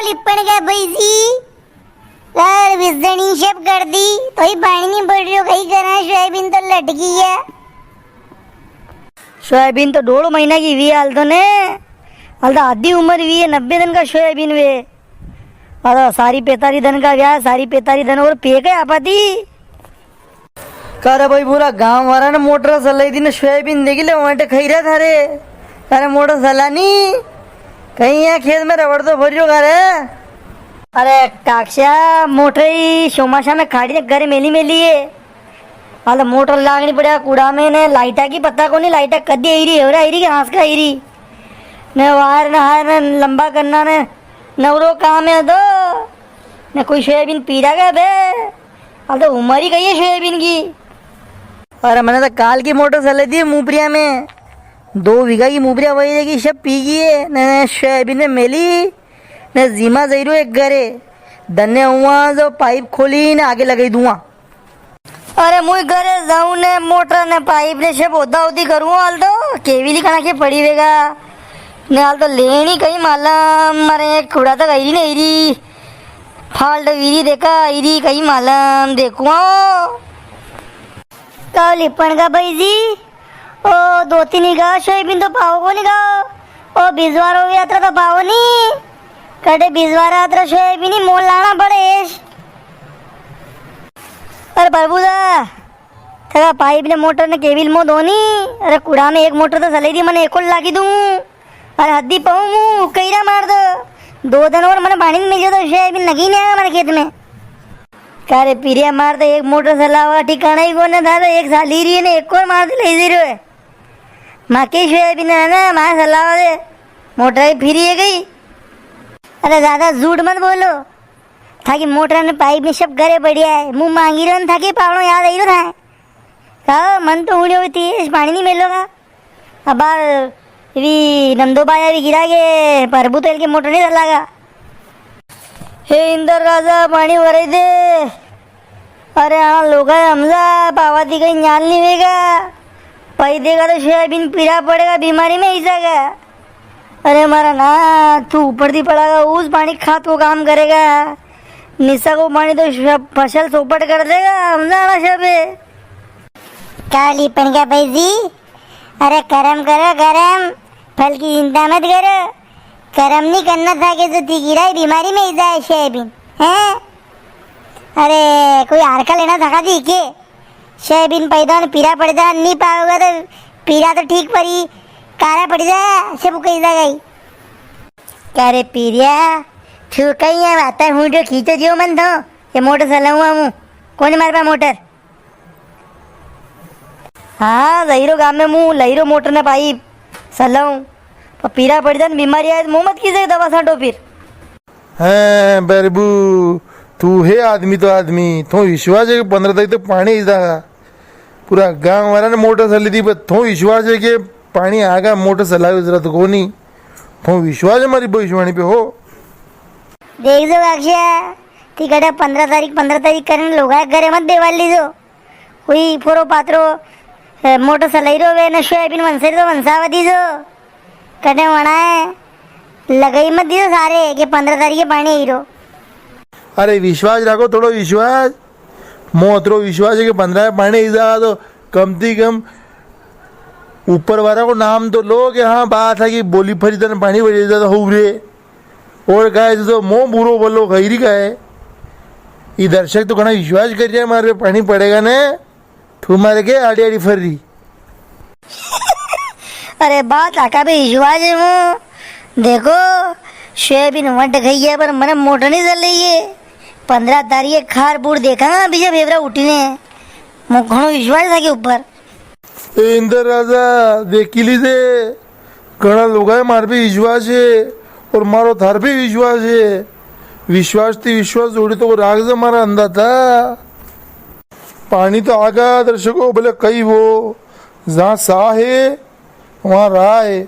लिपण का बैसी यार विजणी शेप कर दी तो ही पानी नहीं पड़ रही हो कहीं करा सोयाबीन तो लटकी है। सोयाबीन तो 1.5 महीना की हुई हाल तो ने हाल तो आधी उम्र हुई है 90 दिन का सोयाबीन वे और सारी 45 दिन का व्याह सारी 45 दिन और पे के आपाती करे भाई पूरा गांव वाला ने मोटर चलाई थी ने सोयाबीन देखी ले वहाँ खाई रहा था रे अरे मोटर चलानी कहीं यहाँ खेत में रबड़ तो भरियो करे अरे काक्षा मोटर ही सोमाशा में खाड़ी ने घर मेली मेली है हाल मोटर लागनी पड़ा कूड़ा में ने लाइटा की पता को नहीं लाइटा कदी आई रही है आई रही घास का आई रही ने वायर ने हार ने लंबा करना ने नवरो काम है तो ने कोई सोयाबीन पीरा गया बे हाल तो उम्र ही गई है सोयाबीन की। अरे मैंने तो काल की मोटर चलाई थी मुपरिया में 2 बीघा की मुपरिया वही रहेगी सब पी गई है ने सोयाबीन में मेली ने जीमा जईरो एक घरे धन्य हुआ जो पाइप खोली ने आगे लगाई दूंगा। अरे मुझे घरे जाऊं ने मोटर ने पाइप ने सब होदा होदी करूँ हाल तो केवीली कना के पड़ी वेगा ने हाल तो लेनी कहीं माला मारे कूड़ा तो गई नहीं रही फाल्ट वीरी देखा इरी कहीं मालम देखो तो लिपण का बैसी ओ 2-3 निगाह सोयाबीन तो पाओ को निगाह ओ बिजवारो यात्रा तो पाओ नहीं कटे बिजवारा यात्रा सोयाबीन ही मोल लाना पड़े। अरे प्रभुदा तेरा पाइप ने मोटर ने केबिल मो धोनी अरे कूड़ा में एक मोटर तो चलाई थी मैंने एक और लागी दूं अरे हद्दी पाऊं कईरा मार दो 2 दिन और मैंने पानी में मिल जाता सोयाबीन नगी नहीं आया हमारे खेत में कारे पीरिया मार तो एक मोटर चलावा ठिकाना ही कोने था तो एक साल ही रही ने एक और मार दे ले रहे माँ के सोयाबीन है ना माँ चलावा दे मोटर ही फिरी है गई। अरे ज्यादा झूठ मत बोलो था कि मोटर ने पाइप में सब घरे बढ़िया है मुंह मांगी रहा था कि पावड़ो याद आई रहा है कहा मन तो उड़ी हुई थी पानी नहीं मिलोगा अब बार भी नंदो बाया भी गिरा के प्रभु तेल के मोटर नहीं चलागा। हे इंदर राजा पानी भरे दे अरे हाँ लोग हमजा पावा दी कहीं न्याल नहीं वेगा पाई देगा तो सोयाबीन पीड़ा पड़ेगा बीमारी में ही जाएगा। अरे मारा ना तू ऊपर दी पड़ागा उस पानी खात को काम करेगा निशा को पानी तो फसल चौपट कर देगा हमजा ना सब क्या लिपण का बैसी अरे करम करो करम फल की चिंता मत करो करम नहीं करना था कि जो गिरा बीमारी में ही जाए सोयाबीन है। अरे कोई हारका लेना था दी के सोयाबीन पैदा पीरा पड़ जा नहीं पाओगा तो पीरा तो ठीक पड़ी कारा पड़ जाए सब कही गई करे पीरिया तू कहीं आता हूँ जो खींचो जो मन थो ये मोटर चलाऊंगा हूँ कौन मारे पा मोटर हाँ लहीरो गाँव में मुँह लहीरो मोटर ने पाइप चलाऊँ पर पीरा पड़ जाए बीमारी आए मुँह मत कीजिए दवा छाटो फिर हैं बेरबू तू है आदमी तो आदमी तो विश्वास है कि 15 तारीख तो पानी ही था पूरा गांव वाला ने मोटर चली थी पर तो विश्वास है कि पानी आगा मोटर चलावे जरा तो को नहीं तो विश्वास है हमारी भविष्यवाणी पे हो देख जो अक्षय तिकड़ा 15 तारीख करने लोग घरे मत देवाल लीजो कोई फोरो पात्रो मोटर चलाई रो वे न सोयाबीन मनसे तो मनसावा दीजो कटे वना है लगाई मत दीजो सारे कि 15 तारीख पानी आई रो। अरे विश्वास रखो थोड़ा विश्वास मोतरो विश्वास है कि 15 पानी ही जा तो कम से कम ऊपर वाला को नाम तो लो कि हाँ बात है कि बोली फरी तरह पानी बजे जाता हो रे और कहे तो मोह बुरो बोलो खैरी का है ये दर्शक तो घना विश्वास कर रहे हमारे पानी पड़ेगा ने तुम्हारे के आड़ी आड़ी फर रही अरे बात आका भी विश्वास है वो देखो सोयाबीन वट गई है पर मैंने मोटर नहीं चल रही है 15 तारीख खार बूढ़ देखा ना अभी जब फेवरा उठने घणो विश्वास था के ऊपर इंदर राजा देखी लीजे घना लोग मार पे विश्वास है और मारो थार पे विश्वास है विश्वास थी विश्वास जोड़ी तो वो राग से हमारा अंधा था पानी तो आगा दर्शकों बोले कई वो जहाँ सा है वहाँ रहा है।